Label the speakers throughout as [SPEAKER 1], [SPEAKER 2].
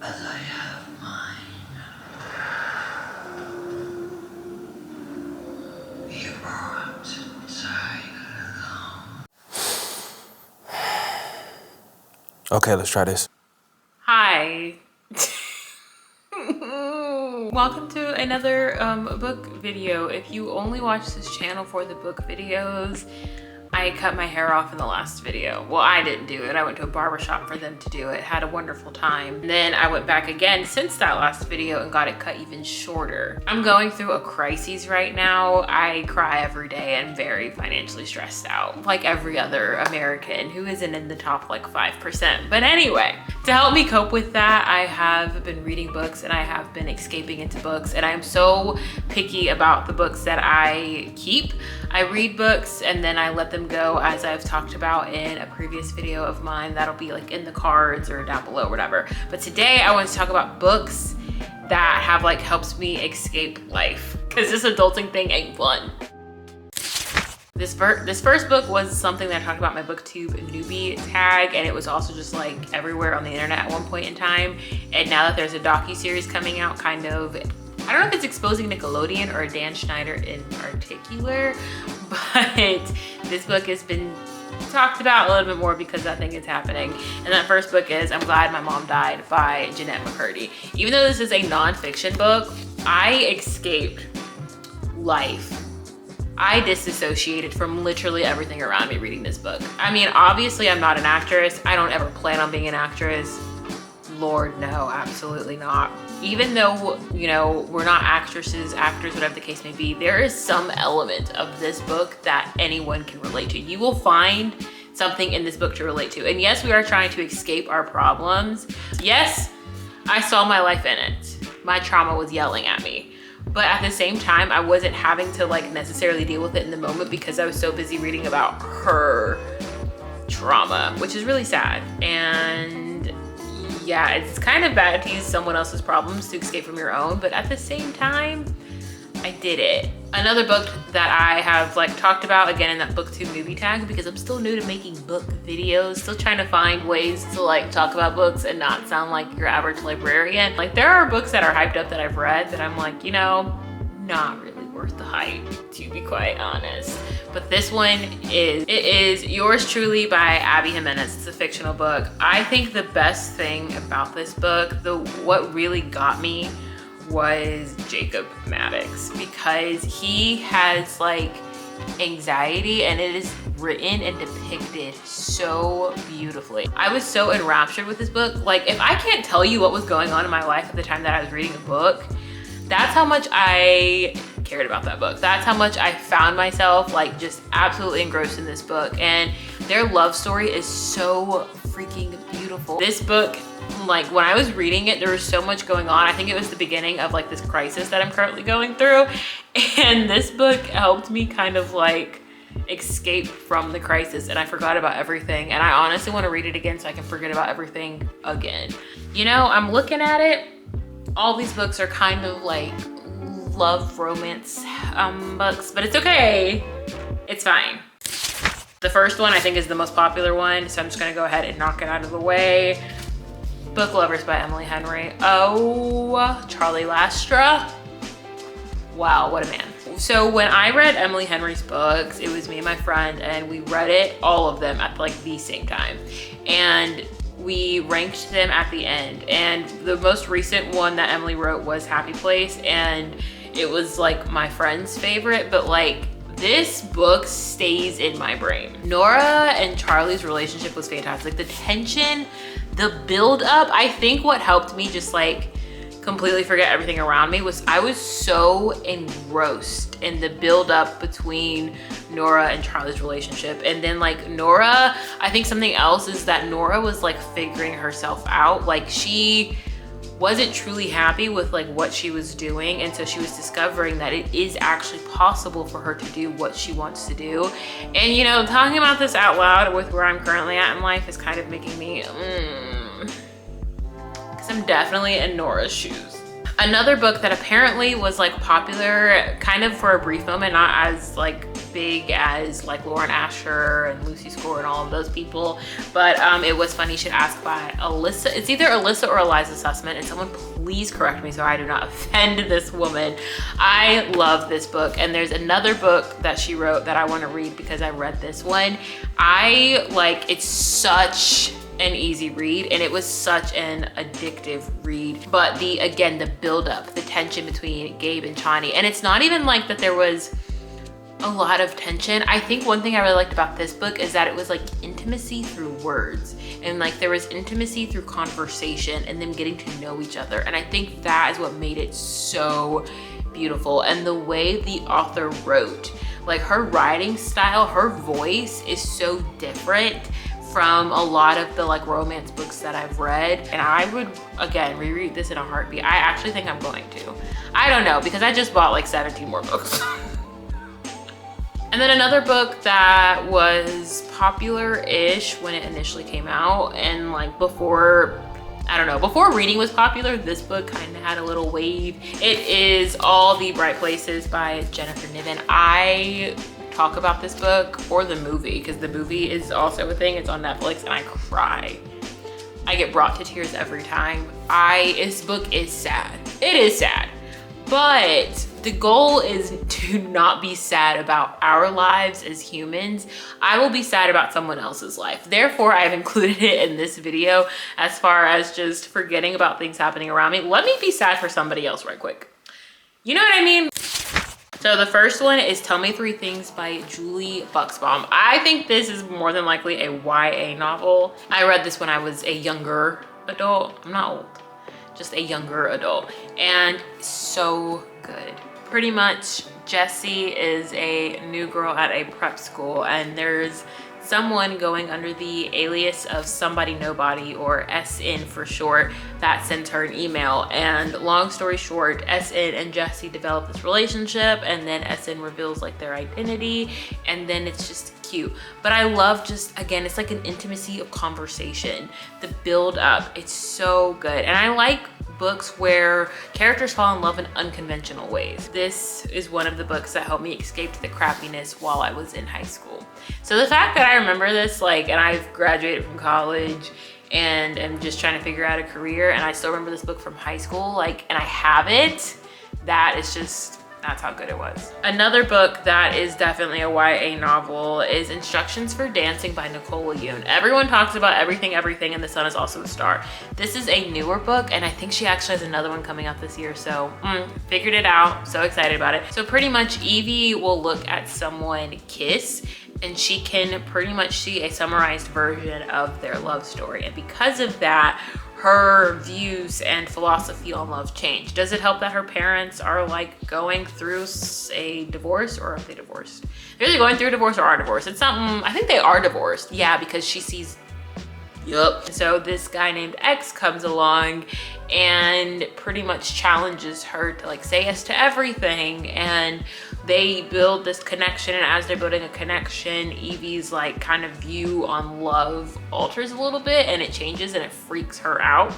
[SPEAKER 1] as I have mine. You brought alone.
[SPEAKER 2] Okay, let's try this.
[SPEAKER 3] Hi. Welcome to another book video. If you only watch this channel for the book videos, I cut my hair off in the last video. Well, I didn't do it. I went to a barbershop for them to do it. Had a wonderful time. And then I went back again since that last video and got it cut even shorter. I'm going through a crisis right now. I cry every day and very financially stressed out, like every other American who isn't in the top like 5%. But anyway, to help me cope with that, I have been reading books and I have been escaping into books, and I'm so picky about the books that I keep. I read books and then I let them go, as I've talked about in a previous video of mine. That'll be like in the cards or down below, whatever. But today I want to talk about books that have like helped me escape life, because this adulting thing ain't fun. This first book was something that I talked about in my booktube newbie tag, and it was also just like everywhere on the internet at one point in time. And now that there's a docu-series coming out, kind of, I don't know if it's exposing Nickelodeon or Dan Schneider in particular, but this book has been talked about a little bit more because that thing is happening. And that first book is I'm Glad My Mom Died by Jeanette McCurdy. Even though this is a nonfiction book, I escaped life. I disassociated from literally everything around me reading this book. I mean, obviously I'm not an actress. I don't ever plan on being an actress. Lord, no, absolutely not. Even though, you know, we're not actresses, actors, whatever the case may be, there is some element of this book that anyone can relate to. You will find something in this book to relate to. And yes, we are trying to escape our problems. Yes, I saw my life in it. My trauma was yelling at me. But at the same time, I wasn't having to like necessarily deal with it in the moment because I was so busy reading about her trauma, which is really sad. And yeah, it's kind of bad to use someone else's problems to escape from your own, but at the same time, I did it. Another book that I have like talked about again in that booktube movie tag, because I'm still new to making book videos, still trying to find ways to like talk about books and not sound like your average librarian. Like there are books that are hyped up that I've read that I'm like, you know, not really worth the hype, to be quite honest. But this one is Yours Truly by Abby Jimenez. It's a fictional book. I think the best thing about this book, what really got me, was Jacob Maddox, because he has like anxiety and it is written and depicted so beautifully. I was so enraptured with this book. Like if I can't tell you what was going on in my life at the time that I was reading a book, that's how much I cared about that book. That's how much I found myself like just absolutely engrossed in this book. And their love story is so freaking beautiful. This book, like when I was reading it, there was so much going on. I think it was the beginning of like this crisis that I'm currently going through. And this book helped me kind of like escape from the crisis, and I forgot about everything. And I honestly want to read it again so I can forget about everything again. You know, I'm looking at it. All these books are kind of like love romance books, but it's okay. It's fine. The first one I think is the most popular one, so I'm just gonna go ahead and knock it out of the way. Book Lovers by Emily Henry. Oh, Charlie Lastra. Wow, what a man. So when I read Emily Henry's books, it was me and my friend, and we read it, all of them, at like the same time. And we ranked them at the end. And the most recent one that Emily wrote was Happy Place, and it was like my friend's favorite, but like this book stays in my brain. Nora and Charlie's relationship was fantastic. The tension, the build up, I think what helped me just like completely forget everything around me was I was so engrossed in the build up between Nora and Charlie's relationship. And then like Nora, I think something else is that Nora was like figuring herself out. Like she wasn't truly happy with like what she was doing, and so she was discovering that it is actually possible for her to do what she wants to do. And you know, talking about this out loud with where I'm currently at in life is kind of making me because I'm definitely in Nora's shoes. Another book that apparently was like popular kind of for a brief moment, not as like big as like Lauren Asher and Lucy Score and all of those people, but it was Funny Shit Asked by Alyssa. It's either Alyssa or Eliza Sussman, and someone please correct me so I do not offend this woman. I love this book, and there's another book that she wrote that I want to read because I read this one. It's such an easy read, and it was such an addictive read. But the build up, the tension between Gabe and Chani, and it's not even like that there was a lot of tension. I think one thing I really liked about this book is that it was like intimacy through words, and like there was intimacy through conversation and them getting to know each other. And I think that is what made it so beautiful. And the way the author wrote, like her writing style, her voice is so different from a lot of the like romance books that I've read. And I would, again, reread this in a heartbeat. I actually think I'm going to. I don't know, because I just bought like 17 more books. And then another book that was popular-ish when it initially came out, and like before reading was popular, this book kind of had a little wave. It is All the Bright Places by Jennifer Niven. I talk about this book or the movie, because the movie is also a thing. It's on Netflix, and I cry. I get brought to tears every time. This book is sad. It is sad. But the goal is to not be sad about our lives as humans. I will be sad about someone else's life. Therefore, I've included it in this video as far as just forgetting about things happening around me. Let me be sad for somebody else right quick. You know what I mean? So the first one is Tell Me Three Things by Julie Buxbaum. I think this is more than likely a YA novel. I read this when I was a younger adult. I'm not old. Just a younger adult, and so good. Pretty much Jessie is a new girl at a prep school, and there's someone going under the alias of Somebody Nobody, or SN for short, that sends her an email. And long story short, SN and Jessie develop this relationship, and then SN reveals like their identity, and then it's just cute. But I love just, again, it's like an intimacy of conversation. The build up, it's so good. And I like books where characters fall in love in unconventional ways. This is one of the books that helped me escape the crappiness while I was in high school. So the fact that I remember this, like, and I've graduated from college and am just trying to figure out a career, and I still remember this book from high school, like, and I have it, that is just, that's how good it was. Another book that is definitely a YA novel is Instructions for Dancing by Nicola Yoon. Everyone talks about Everything, and the Sun is also a star. This is a newer book, and I think she actually has another one coming out this year, so figured it out, so excited about it. So pretty much Evie will look at someone kiss, and she can pretty much see a summarized version of their love story. And because of that, her views and philosophy on love change. Does it help that her parents are like going through a divorce, or are they divorced? They're either going through a divorce or are divorced. It's something, I think they are divorced. Yeah, because she sees, yup. So this guy named X comes along and pretty much challenges her to like say yes to everything, and they build this connection. And as they're building a connection, Evie's like kind of view on love alters a little bit, and it changes, and it freaks her out.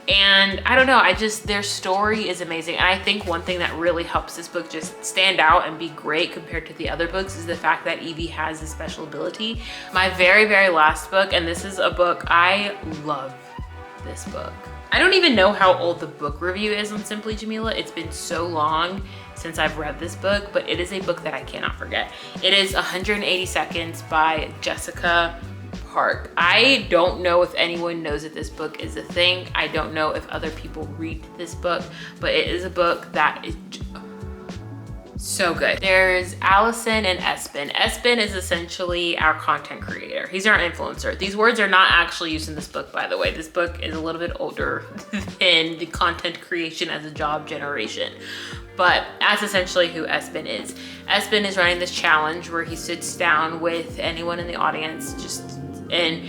[SPEAKER 3] And I don't know, their story is amazing. And I think one thing that really helps this book just stand out and be great compared to the other books is the fact that Evie has a special ability. My very, very last book, and this is a book, I love this book. I don't even know how old the book review is on Simply Jamila. It's been so long since I've read this book, but it is a book that I cannot forget. It is 180 Seconds by Jessica Park. I don't know if anyone knows that this book is a thing. I don't know if other people read this book, but it is a book that is so good. There's Allison and Espen. Espen is essentially our content creator. He's our influencer. These words are not actually used in this book, by the way. This book is a little bit older than the content creation as a job generation. But that's essentially who Espen is. Espen is running this challenge where he sits down with anyone in the audience, and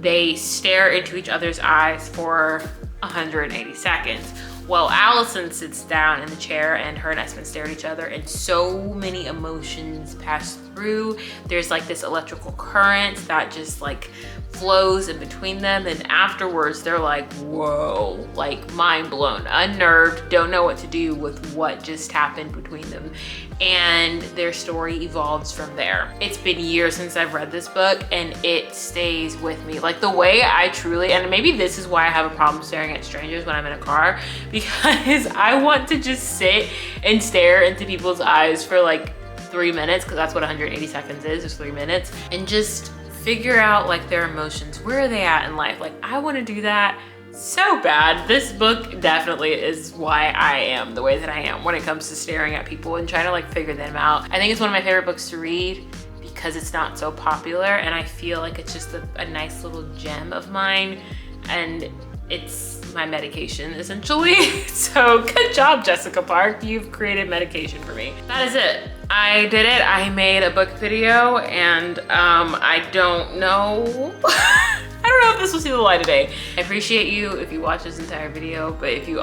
[SPEAKER 3] they stare into each other's eyes for 180 seconds. Well, Allison sits down in the chair, and her and Espen stare at each other, and so many emotions pass through. There's like this electrical current that just like flows in between them, and afterwards they're like, whoa, like mind blown, unnerved, don't know what to do with what just happened between them. And their story evolves from there. It's been years since I've read this book and it stays with me. Like the way I truly, and maybe this is why I have a problem staring at strangers when I'm in a car, because I want to just sit and stare into people's eyes for like 3 minutes, because that's what 180 seconds is 3 minutes, and just figure out like their emotions. Where are they at in life? Like I want to do that so bad. This book definitely is why I am the way that I am when it comes to staring at people and trying to like figure them out. I think it's one of my favorite books to read because it's not so popular, and I feel like it's just a nice little gem of mine, and it's my medication essentially. So good job, Jessica Park. You've created medication for me. That is it. I did it. I made a book video, and I don't know. I don't know if this will see the light of day. I appreciate you if you watch this entire video, but if you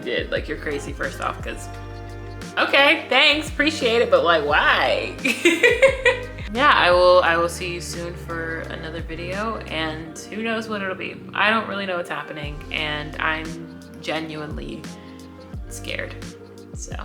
[SPEAKER 3] did, like, you're crazy first off, because okay, thanks, appreciate it, but like, why? Yeah, I will see you soon for another video, and who knows what it'll be. I don't really know what's happening, and I'm genuinely scared. So